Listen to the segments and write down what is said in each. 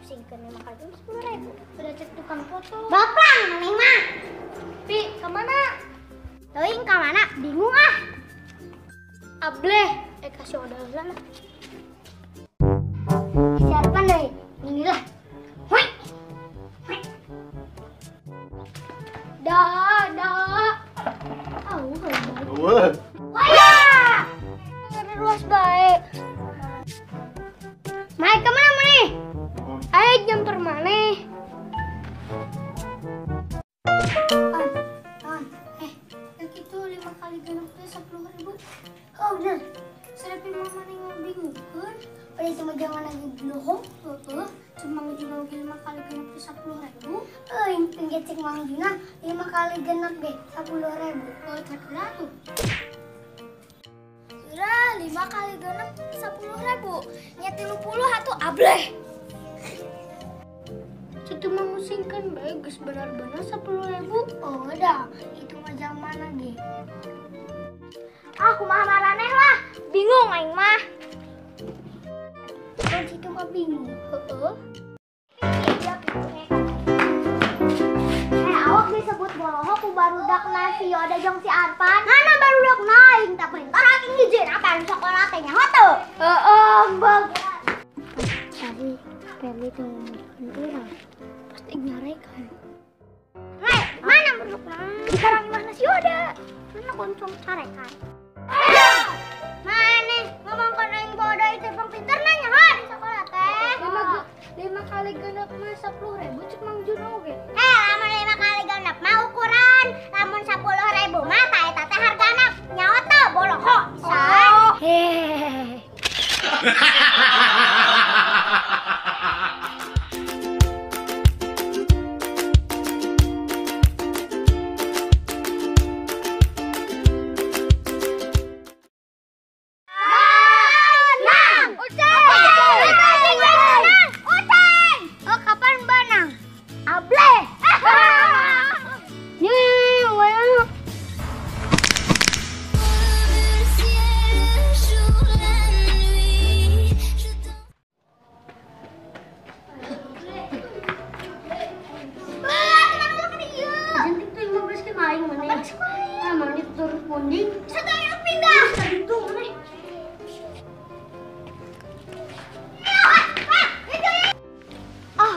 Singkan 5 kali 10.000. Udah cek tukang foto. Bapang, Neng mah. Pi, kemana? Teuing ka mana? Bingung ah. Ableh, kasih order sana. Siapa nih? Inilah. Hoi. Dah. Wah. Wah! Ada luas baik. Mai kemana nih? Ayo jumper mana? Yang itu 5 kali genap 10.000. Oh bener. Serapin mama nih bingung kan? Udah cuma jangan lagi bohong. Cuma ngejuna 5 kali genap 10.000. Pinggir cek Mang Juna 5 kali genap deh 10.000. Oh, terkenal tuh. Sudah 5 kali genap 10.000. Nyet 30 atuh ableh. Itu mah musingkan bagus benar-benar 10.000. Oh udah, itu mah zaman lagi. Aku mah maraneh lah, bingung aing mah. Kalau situ mah bingung. Awak disebut boloho ku barudak nasi ada jong si Arpan. Mana barudak naing tak perintah lagi ngijin apa di sekolah teh nyaho tuh. Bagus. Tadi Peli tuh ngomongin orang. Pasti nyarekan. Hei, mana barudak naing? Sekarang mana si Oda? Mana koncong carekan? Mana ngomongkan aing bodoh itu bang pinter nanya ha di sekolah teh. 5 kali genap mah 10.000 cek Mang Juna oge. Lamun 5 kali genep mah ukuran. Lamun 10.000 mah ta eta teh hargana nyawa teh boloho. Hehehe.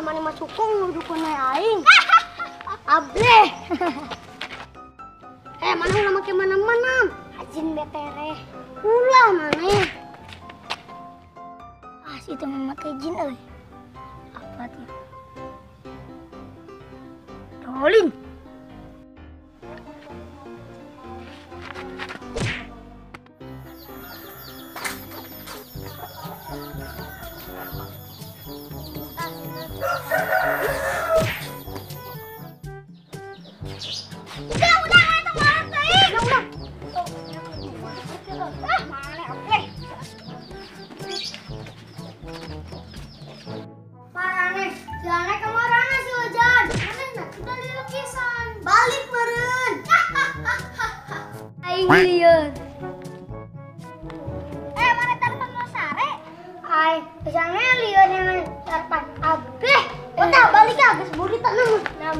Mana masukong nudukun aing. Ableh. Mana ulah make mana-mana. Ajin betere. Ulah maneh. Situ memakai jin euy. Apa tuh? Rolin. Lieur. Mana tarpan lo sare? Ai, kesana lieur yang tarpan ableh. Udah balik ke geus buri tenang. Nam.